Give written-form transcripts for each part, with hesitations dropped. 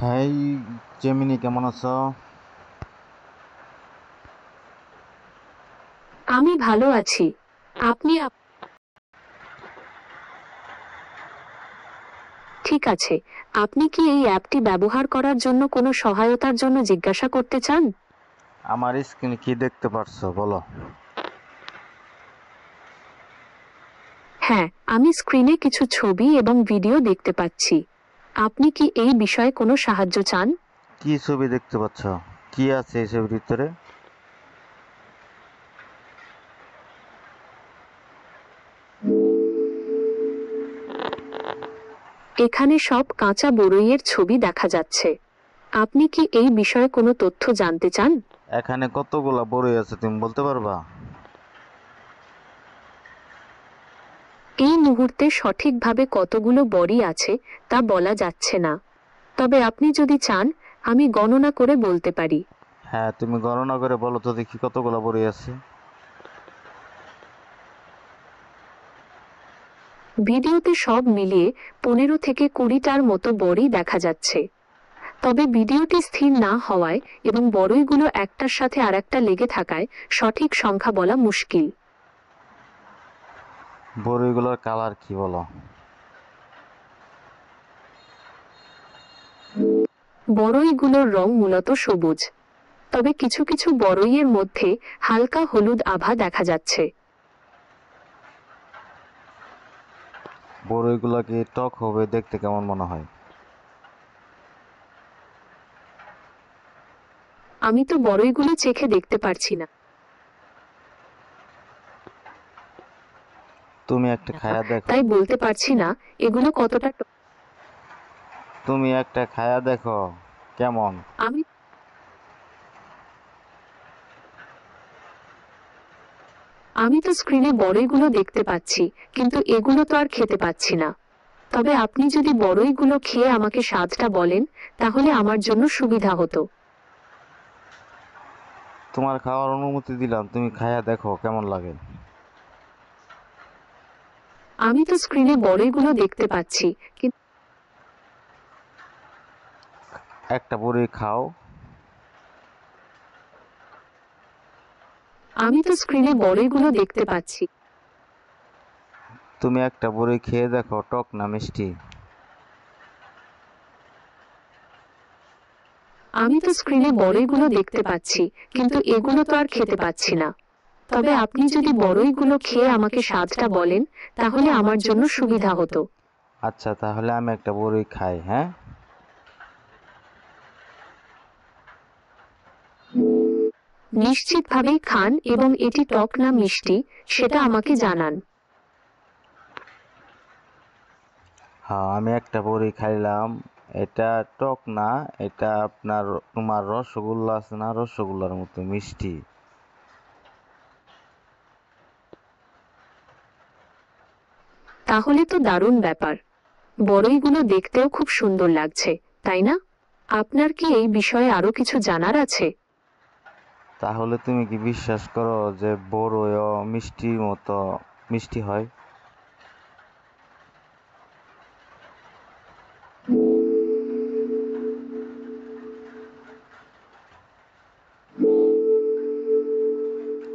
High Gemini, কেমন আছো? আমি ভালো আছি। আপনি ঠিক আছে। আপনি কি এই অ্যাপটি ব্যবহার করার জন্য কোনো সহায়তার জন্য জিজ্ঞাসা করতে চান? আমার স্ক্রিনে কি দেখতে পারছো বলো? হ্যাঁ, আমি স্ক্রিনে কিছু ছবি এবং ভিডিও দেখতে পাচ্ছি। আপনি কি এই বিষয়ে কোনো সাহায্য চান? কি ছবি দেখতে পাচ্ছ? কি আছে এই ছবির ভিতরে? এখানে সব কাঁচা বড়ইয়ের ছবি দেখা যাচ্ছে। আপনি কি এই বিষয়ে কোনো তথ্য জানতে চান? এখানে কতগুলা বড়ই আছে তুমি বলতে পারবা? এই মুহূর্তে সঠিকভাবে কতগুলো বড়ি আছে তা বলা যাচ্ছে না। তবে আপনি যদি চান, আমি গণনা করে বলতে পারি। হ্যাঁ, তুমি গণনা করে বলো তো দেখি কতগুলা বড়ই আছে। ভিডিওতে সব মিলিয়ে 15 থেকে 20টার মতো বড়ি দেখা যাচ্ছে। তবে ভিডিওটি স্থির না হওয়ায় এবং বড়ইগুলো একটার সাথে আরেকটা লেগে থাকায় সঠিক সংখ্যা বলা মুশকিল। বড়ইগুলোর কালার কি বলো? বড়ইগুলোর রং মূলত সবুজ। তবে কিছু কিছু বড়ইয়ের মধ্যে হালকা হলুদ আভা দেখা যাচ্ছে। বড়ইগুলো কি টক হবে? দেখতে কেমন মনে হয়? আমি তো বড়ইগুলো চেখে দেখতে পারছি না। তুমি একটা খায়া দেখো। তাই বলতে পারছি না এগুলো কতটা তুমি একটা খায়া দেখো কেমন। আমি আমি তো স্ক্রিনে বড়ইগুলো দেখতে পাচ্ছি, কিন্তু এগুলো তো আর খেতে পাচ্ছি না। তবে আপনি যদি বড়ইগুলো খেয়ে আমাকে স্বাদটা বলেন, তাহলে আমার জন্য সুবিধা হতো। তোমার খাওয়ার অনুমতি দিলাম, তুমি খায়া দেখো কেমন লাগে। আমি তো স্ক্রিনে বড়ইগুলো দেখতে পাচ্ছি, কিন্তু একটা বড়ি খাও। আমি তো স্ক্রিনে বড়ইগুলো দেখতে পাচ্ছি। তুমি একটা বড়ি খেয়ে দেখো, টক না মিষ্টি। আমি তো স্ক্রিনে বড়ইগুলো দেখতে পাচ্ছি, কিন্তু এগুলো তো আর খেতে পাচ্ছি না। তবে আপনি যদি বড়ইগুলো খেয়ে আমাকে স্বাদটা বলেন, তাহলে আমার জন্য সুবিধা হতো। আচ্ছা, তাহলে আমি একটা বড়ি খাই, হ্যাঁ? নিশ্চিতভাবেই খান এবং এটি টক না মিষ্টি সেটা আমাকে জানান। হ্যাঁ, আমি একটা বড়ি খাইলাম। এটা টক না, এটা তোমার রসগোল্লা আছে না, রসগোল্লার মতো মিষ্টি। তাহলে তো দারুণ ব্যাপার। বড়ইগুলো দেখতেও খুব সুন্দর লাগছে, তাই না? আপনার কি এই বিষয়ে আরো কিছু জানার আছে? তাহলে তুমি কি বিশ্বাস করো যে বড়ইও মিষ্টির মতো মিষ্টি হয়?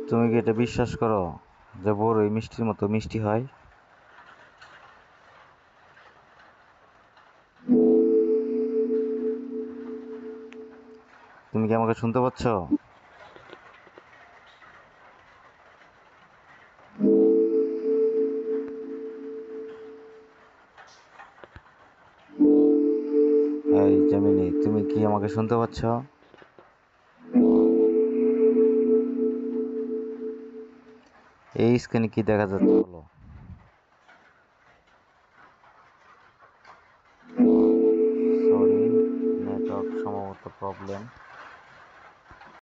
তুমি কি এটা বিশ্বাস করো যে বড়ই মিষ্টির মতো মিষ্টি হয়? তুমি কি আমাকে শুনতে পাচ্ছ? এই জেমিনি, তুমি কি আমাকে শুনতে পাচ্ছ? এই স্ক্রিনে কি দেখা যাচ্ছে বলো? সরি, নেটওয়ার্ক সম্ভবত প্রবলেম।